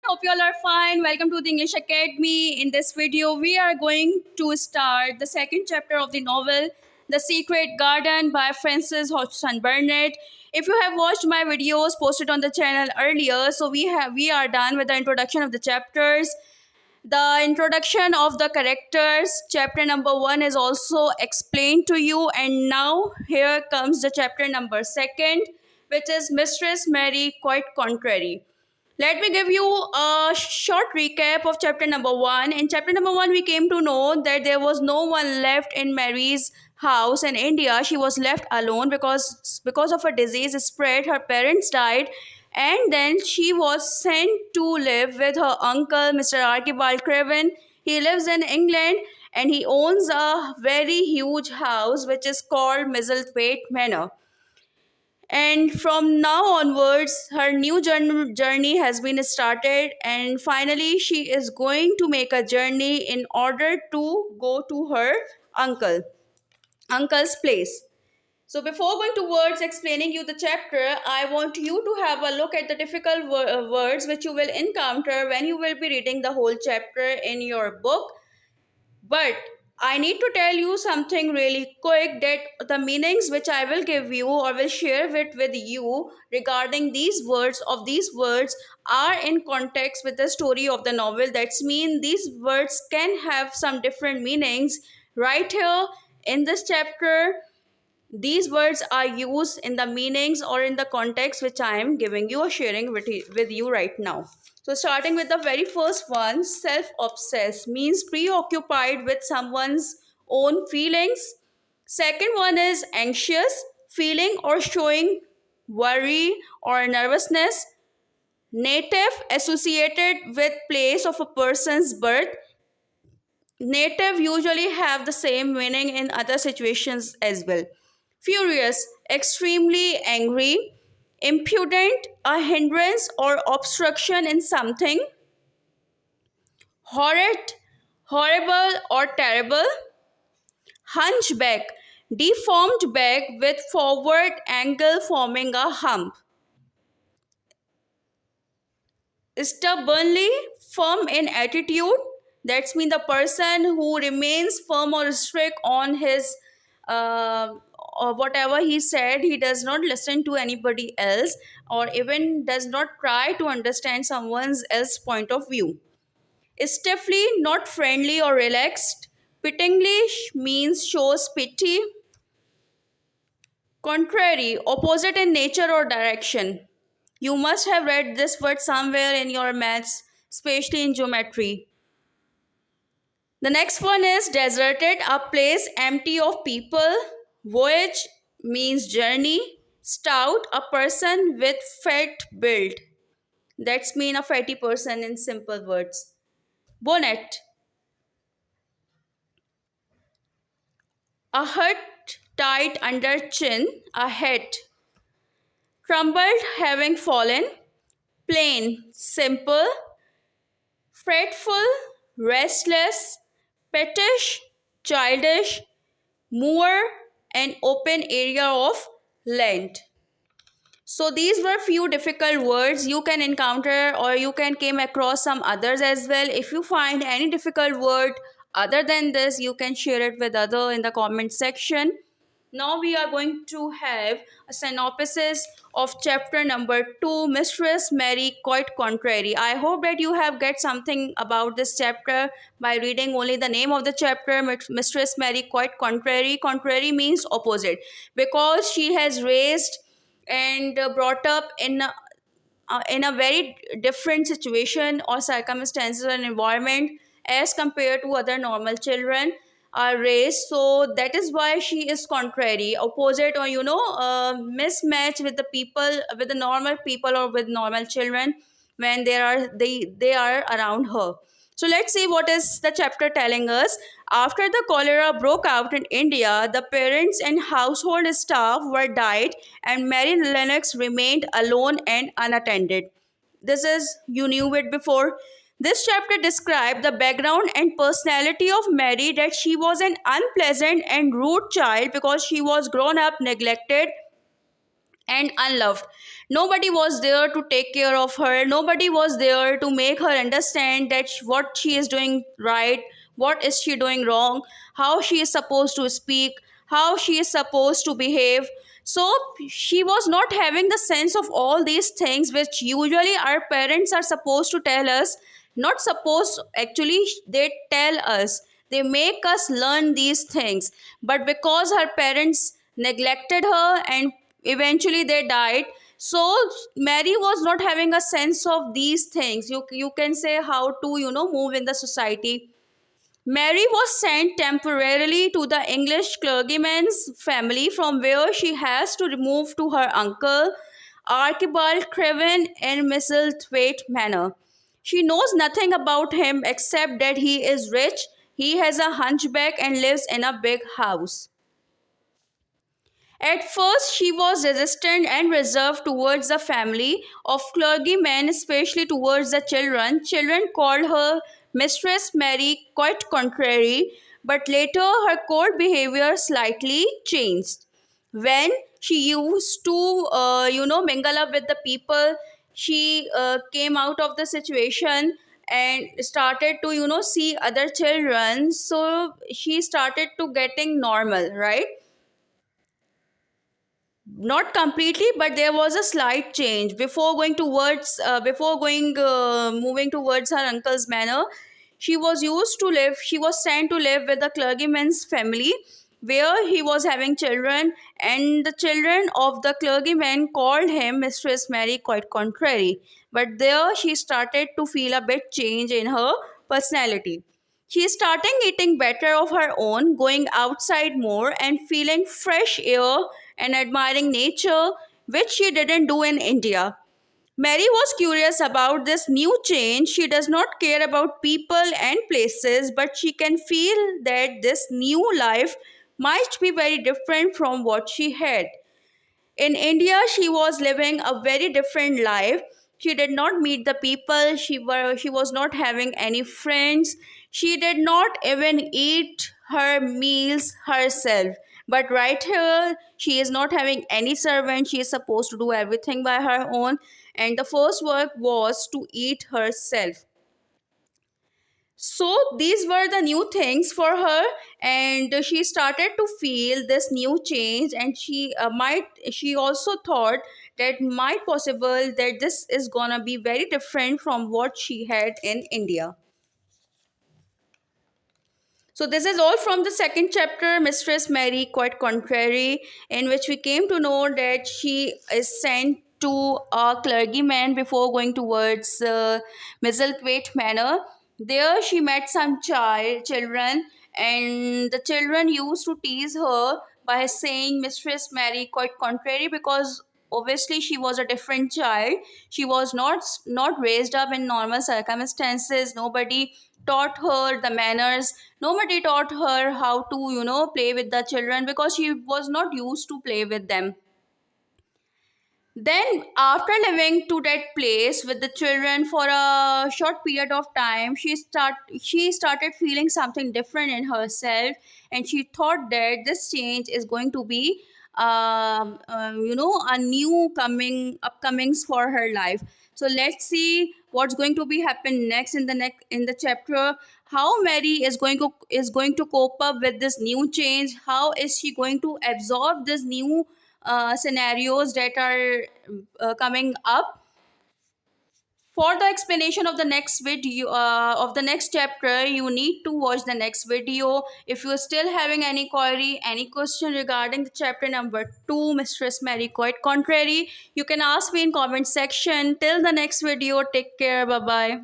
Hope you all are fine. Welcome to the English Academy. In this video, we are going to start the second chapter of the novel, The Secret Garden by Frances Hodgson Burnett. If you have watched my videos posted on the channel earlier, so we are done with the introduction of the chapters. The introduction of the characters, chapter number 1 is also explained to you, and now here comes the chapter number 2, which is Mistress Mary Quite Contrary. Let me give you a short recap of chapter number 1. In chapter number 1, we came to know that there was no one left in Mary's house in India. She was left alone because of a disease spread. Her parents died, and then she was sent to live with her uncle, Mr. Archibald Craven. He lives in England and he owns a very huge house which is called Misselthwaite Manor. And from now onwards, her new journey has been started, and finally, she is going to make a journey in order to go to her uncle's place. So, before going towards explaining you the chapter, I want you to have a look at the difficult words which you will encounter when you will be reading the whole chapter in your book. But I need to tell you something really quick, that the meanings which I will give you or will share with you regarding these words are in context with the story of the novel. That's mean these words can have some different meanings. Right here in this chapter, these words are used in the meanings or in the context which I am giving you or sharing with you right now. So, starting with the very first one, self obsessed means preoccupied with someone's own feelings. Second one is anxious, feeling or showing worry or nervousness. Native, associated with place of a person's birth. Native usually have the same meaning in other situations as well. Furious, extremely angry. Impudent, a hindrance or obstruction in something. Horrid, horrible or terrible. Hunchback, deformed back with forward angle forming a hump. Stubbornly, firm in attitude. That's mean the person who remains firm or strict on his or whatever he said. He does not listen to anybody else or even does not try to understand someone else's point of view. Stiffly, not friendly or relaxed. Pityingly means shows pity. Contrary, opposite in nature or direction. You must have read this word somewhere in your maths, especially in geometry. The next one is deserted, a place empty of people. Voyage means journey. Stout, a person with fat build. That's mean a fatty person in simple words. Bonnet, a hat tied under chin, a hat. Crumbled, having fallen. Plain, simple. Fretful, restless. Pettish, childish. Moor, an open area of land. So these were few difficult words you can encounter, or you can came across some others as well. If you find any difficult word other than this, you can share it with other in the comment section. Now we are going to have a synopsis of chapter number 2, Mistress Mary Quite Contrary. I hope that you have get something about this chapter by reading only the name of the chapter, Mistress Mary Quite Contrary. Contrary means opposite, because she has raised and brought up in a very different situation or circumstances and environment as compared to other normal children are raised. So that is why she is contrary, opposite, or mismatch with the people, with the normal people or with normal children when they are around her. So let's see what is the chapter telling us. After the cholera broke out in India, the parents and household staff were died, and Mary Lennox remained alone and unattended. This is, you knew it before. This chapter described the background and personality of Mary, that she was an unpleasant and rude child because she was grown up neglected and unloved. Nobody was there to take care of her. Nobody was there to make her understand that what she is doing right, what is she doing wrong, how she is supposed to speak, how she is supposed to behave. So she was not having the sense of all these things which usually our parents are supposed to tell us. Not supposed, actually they tell us, they make us learn these things. But because her parents neglected her and eventually they died, so Mary was not having a sense of these things. You can say how to move in the society. Mary was sent temporarily to the English clergyman's family, from where she has to remove to her uncle, Archibald Craven, in Misselthwaite Manor. She knows nothing about him except that he is rich, he has a hunchback, and lives in a big house. At first, she was resistant and reserved towards the family of clergymen, especially towards the children. Children called her Mistress Mary, quite contrary, but later her cold behavior slightly changed. When she used to, mingle up with the people, she came out of the situation and started to, see other children. So she started to getting normal, right? Not completely, but there was a slight change before going towards before going moving towards her uncle's manor. She was sent to live with the clergyman's family, where he was having children, and the children of the clergyman called him Mistress Mary, quite contrary. But there she started to feel a bit change in her personality. She is starting eating better of her own, going outside more, and feeling fresh air and admiring nature, which she didn't do in India. Mary was curious about this new change. She does not care about people and places, but she can feel that this new life might be very different from what she had. In India, she was living a very different life. She did not meet the people. She was not having any friends. She did not even eat her meals herself. But right here, she is not having any servant. She is supposed to do everything by her own. And the first work was to eat herself. So these were the new things for her, and she started to feel this new change, and she also thought that might possible that this is gonna be very different from what she had in India. So this is all from the second chapter, Mistress Mary, quite contrary, in which we came to know that she is sent to a clergyman before going towards Misselthwaite Manor. There she met some children, and the children used to tease her by saying Mistress Mary, quite contrary, because obviously she was a different child. She was not raised up in normal circumstances. Nobody taught her the manners. Nobody taught her how to play with the children, because she was not used to play with them. Then, after living to that place with the children for a short period of time, she started feeling something different in herself, and she thought that this change is going to be, a new coming upcomings for her life. So let's see what's going to be happen next in the chapter. How Mary is going to cope up with this new change. How is she going to absorb this new scenarios that are coming up. For the explanation of the next video of the next chapter, you need to watch the next video. If you are still having any query, any question regarding the chapter number 2, Mistress Mary, quite contrary, you can ask me in comment section. Till the next video, take care. Bye bye.